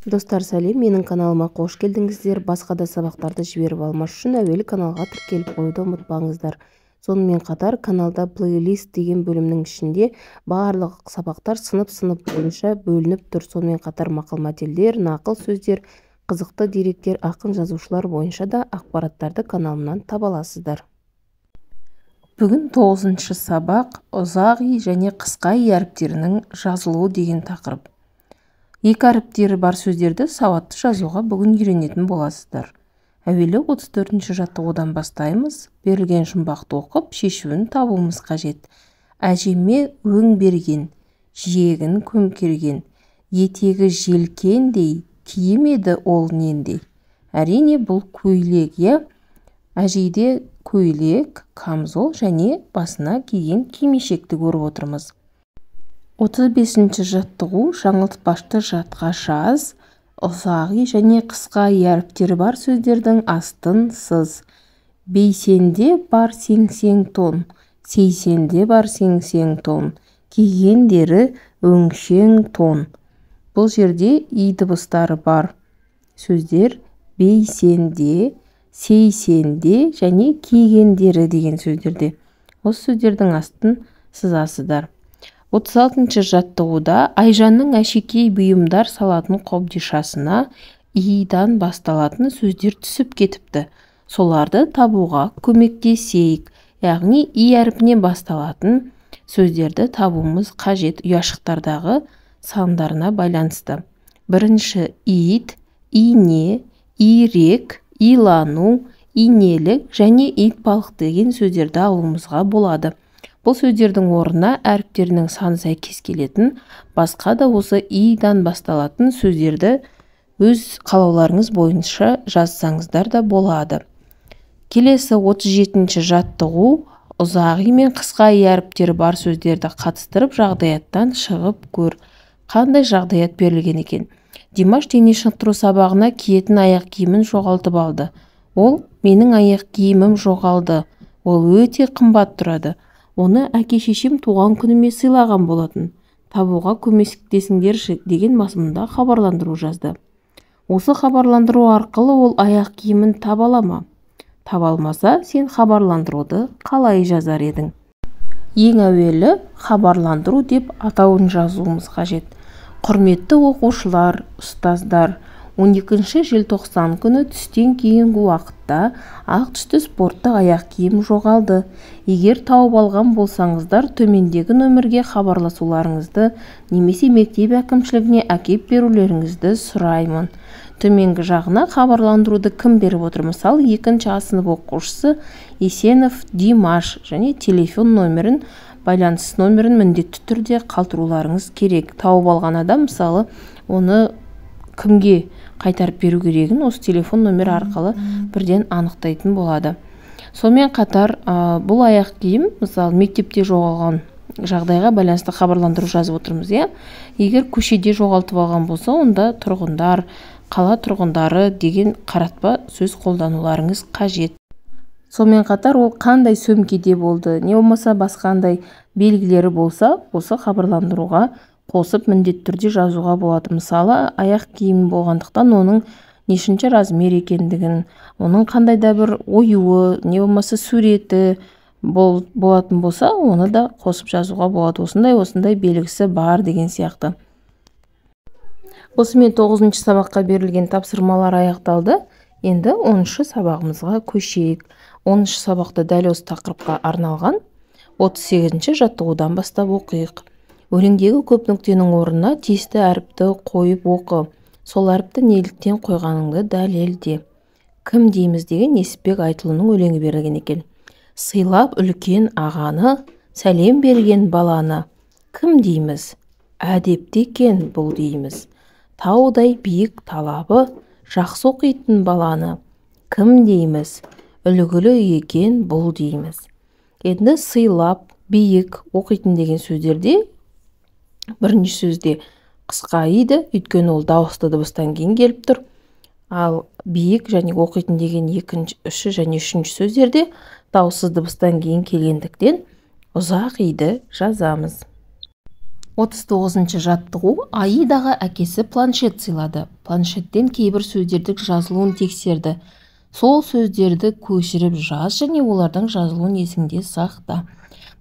Достар, сәлем, менің каналыма қош келдіңіздер. Басқа да сабақтарды жіберіп алмас үшін әуелі каналға тіркеліп қоюды ұмытпаңыздар. Сонымен қатар каналда плейлист деген бөлімнің ішінде барлық сабақтар сынып бойынша бөлініп тұр. Сонымен қатар мақал-мәтелдер, нақыл сөздер, қызықты деректер, ақын жазушылар бойынша да ақпараттарды каналымнан таба аласыздар. Бүгін 9-шы сабақ ұзақ и және қысқа и әріптерінің жазылуы деген тақырып. Екі әріптері бар сөздерді сауатты жазуға бүгін үйренетін боласыздар. Әуелі 34-ші жаттығудан бастаймыз. Берілген жұмбақты оқып, шешуін табуымыз қажет. Әжеме өң берген, жиегін көмкерген, етегі желкендей, киімеді ол нендей. Әрине бұл көйлек, әжейде көйлек, камзол және басына киген кимешекті көріп отырмыз. 35-ші жаттығу жаңылтпашты жадқа жаз. Ұзақ и және қысқа и әріптері бар сөздердің астын сыз. Бейсенде бар сеңсең тон, сейсенде бар сеңсең тон, кигендері өңшең тон. Бұл жерде и дыбыстары бар сөздер бейсенде, сейсенде және кигендері деген сөздерде. Осы сөздердің астын сызасыздар. 36-ші жаттығуда Айжанның әшекей бұйымдар салатын қобдишасына идан басталатын сөздер түсіп кетіпті. Соларды табуға көмектесейік. Яғни и әріпіне басталатын сөздерді табуымыз қажет ұяшықтардағы сандарына байланысты. Бірінші ит, ине, ирек, илану, инелік және итбалық деген сөздерді алуымызға болады. Бұл сөздердің орнына әріптерінің саны сәйкес келетін, басқа да осы идан басталатын сөздерді өз қалауларыңыз бойынша жазсаңыздар да болады. Келесі 37-ші жаттығу ұзақ и мен қысқа и әріптері бар сөздерді қатыстырып жағдаяттан шығып көр. Қандай жағдаят берілген екен? Димаш дене шынықтыру сабағына киетін аяқ киімін жоғалтып алды. Ол менің аяқ киімім жоғалды. Ол өте қымбат тұрады. Оны әке-шешем туған күніме сыйлаған болатын. Табуға көмектесіңдерші деген мазмұнда хабарландыру жазды. Осы хабарландыру арқылы ол аяқ киімін таба ала ма? Таба алмаса, сен хабарландыруды қалай жазар едің? Ең әуелі хабарландыру деп атауын жазуымыз қажет. Құрметті оқушылар, ұстаздар, 12-ші желтоқсан күні түстен кейінгі уақытта ақ түсті спорттық аяқ киім жоғалды. Егер тауып алған болсаңыздар, төмендегі нөмірге хабарласуларыңызды немесе мектеп әкімшілігіне әкеп берулеріңізді сұраймын. Төменгі жағына хабарландыруды кім беріп отыр? Мысалы, 2-ші А сынып оқушысы Есенов Димаш және телефон нөмірін, байланыс нөмірін міндетті түрде қалдыруларыңыз керек. Тауып алған адам, мысалы, оны кімге қайтарып беру керегін осы телефон нөмірі арқылы бірден анықтайтын болады. Сонымен қатар бұл аяқ киім, мысалы, мектепте жоғалған жағдайға байланысты хабарландыру жазып отырмыз, Егер көшеде жоғалтып алған болса, онда тұрғындар, қала тұрғындары деген қаратпа сөз қолдануларыңыз қажет. Сонымен қатар ол қандай сөмкеде болды, не болмаса басқандай белгілері болса, осы хабарландыруға қосып міндетті түрде жазуға болады. Мысалы, аяқ киім болғандықтан оның нешінші размер екендігін, оның қандай да бір оюы, не болмаса суреті болатын болса, оны да қосып жазуға болады. Осындай белгісі бар деген сияқты. Осымен 9-ші сабаққа берілген тапсырмалар аяқталды. Енді 10-шы сабағымызға көшейік. 10-шы сабақты дәл осы тақырыпқа арналған 38-ші жаттығудан бастап оқиық. Өлеңдегі көп нүктенің орнына тиісті әріпті қойып оқы. Сол әріпті неліктен қойғаныңды дәлелде. Кім дейміз деген Несіпбек Айтұлының өлеңі берілген екен. Сыйлап үлкен ағаны, сәлем берген баланы. Кім дейміз? Әдепті екен бұл дейміз. Таудай биік талабы, жақсы оқитын баланы. Кім дейміз? Үлгілі екен бұл дейміз. Енді сыйлап, биік, оқитын деген сөздерде бірінші сөзде қысқа иді, өйткені ол дауысты дыбыстан кейін келіп тұр. Ал биік және оқитын деген үшінші және үшінші сөздерде дауыссыз дыбыстан кейін келгендіктен ұзақ иді жазамыз. 39-шы жаттығу. Аидаға әкесі планшет сыйлады. Планшеттен кейбір сөздердің жазылуын тексерді. Сол сөздерді көшіріп жаз және олардың жазылуын есіңде сақта.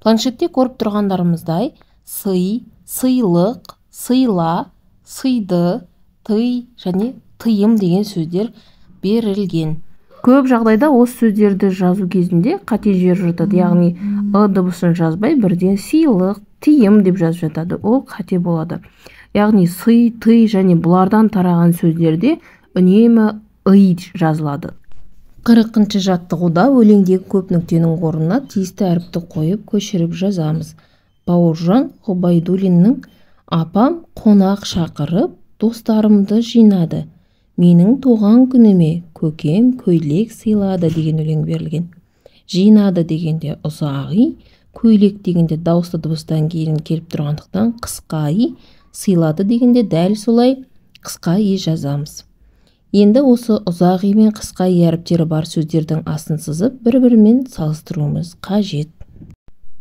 Планшетте көріп тұрғандарымыздай сый, сыйлық, сыйла, сыйды, тый және тыйым деген сөздер берілген. Көп жағдайда осы сөздерді жазу кезінде қате жіберіп жатады, яғни ы дыбысын жазбай бірден сыйлық, тыйым деп жазып жатады. Ол қате болады. Яғни сый, тый және бұлардан тараған сөздерде үнемі ый жазылады. 40-шы жаттығуда өлеңдегі көп нүктенің орнына тиісті әріпті қойып көшіріп жазамыз. Бауыржан Ғұбайдуллиннің апам қонақ шақырып достарымды жинады. Менің туған күніме көкем көйлек сыйлады деген өлең берілген. Жинады дегенде ұзақ и, көйлек дегенде дауысты дыбыстан кейін келіп тұрғандықтан қысқа и, сыйлады дегенде дәл солай қысқа и жазамыз. Енді осы ұзақ и мен қысқа и әріптері бар сөздердің астын сызып, бір-бірімен салыстыруымыз қажет.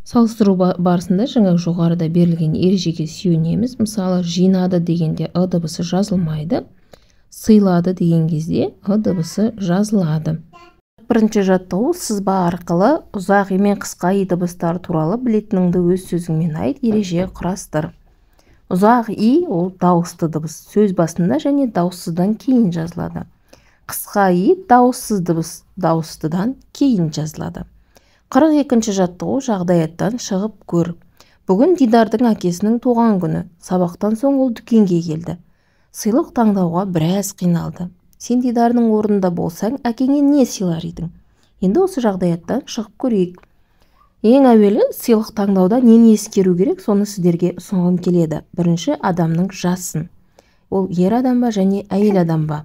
Салыстыру барысында жаңа жоғарыда берілген ережеге сүйенеміз. Мысалы, жинады дегенде ы дыбысы жазылмайды. Сыйлады деген кезде ы дыбысы жазылады. 41-ші жаттығу. Сызба арқылы ұзақ и мен қысқа и дыбыстар туралы білетініңді өз сөзіңмен айт, ереже құрастыр. Ұзақ и ол дауысты дыбыс, сөз басында және дауыссыздан кейін жазылады. Қысқа и дауыссыз дыбыс, дауыстыдан кейін жазылады. 42-ші жаттығу. Жағдаяттан шығып көр. Бүгін Дидардың әкесінің туған күні. Сабақтан соң ол дүкенге келді. Сыйлық таңдауға біраз қиналды. Сен Дидардың орнында болсаң, әкеңе не сыйлар едің? Енді осы жағдаяттан шығып көрейік. Ең әуелі сыйлық таңдауда нені ескеру керек, соны сіздерге ұсынғым келеді. Бірінші, адамның жасын. Ол ер адам ба және әйел адам ба?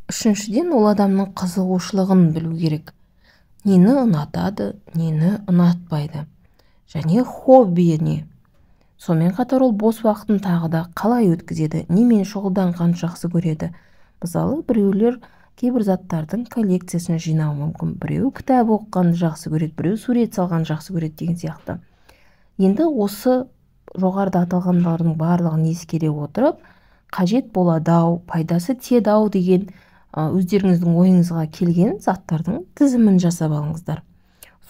Үшіншіден, ол адамның қызығушылығын білу керек. Нені ұнатады, нені ұнатпайды. Және хоббиі не? Сонымен қатар ол бос уақытын тағы да қалай өткізеді, немен шұғылданғанды жақсы көреді. Мысалы, біреулер кейбір заттардың коллекциясын жинау мүмкін, біреу кітап оқығанды жақсы көреді, біреу сурет салғанды жақсы көреді деген сияқты. Енді осы жоғарыда аталғандардың барлығын ескере отырып, қажет болады-ау, пайдасы тиеді-ау деген өздеріңіздің ойыңызға келген заттардың тізімін жасап алыңыздар.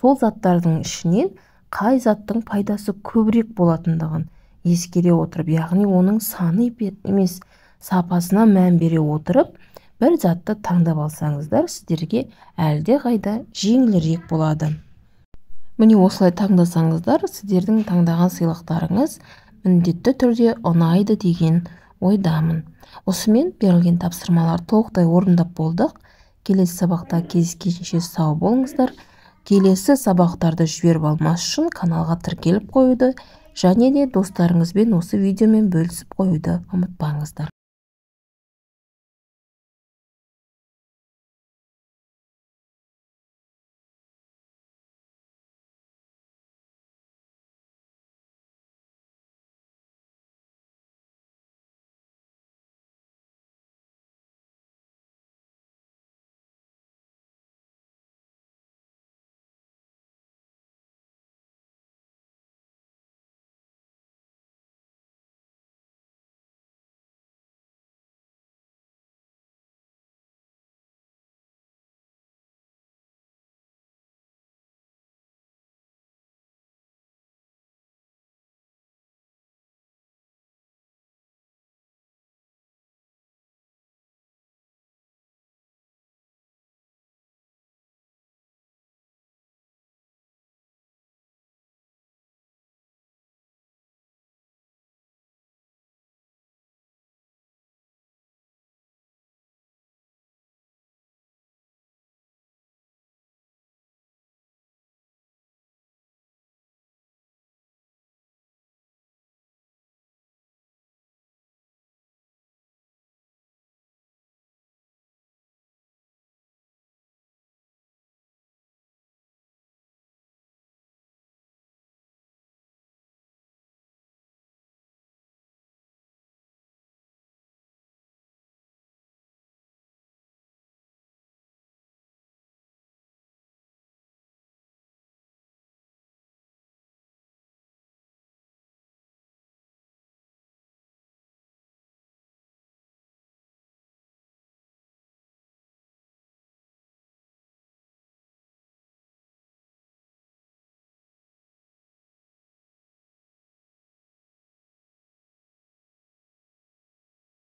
Сол заттардың ішінен қай заттың пайдасы көбірек болатындығын ескере отырып, яғни оның саны емес сапасына мән бере отырып, бір затты таңдап алсаңыздар, сіздерге әлде қайда жеңілірек болады. Міне осылай таңдасаңыздар, сіздердің таңдаған сыйлықтарыңыз міндетті түрде ұнайды деген ойдамын. Осымен берілген тапсырмалар толықтай орындап болдық. Келесі сабақта кездескенше сау болыңыздар. Келесі сабақтарды жіберіп алмас үшін каналға тіркеліп қоюды және де достарыңызбен осы видеомен бөлісіп қоюды ұмытпаңыздар.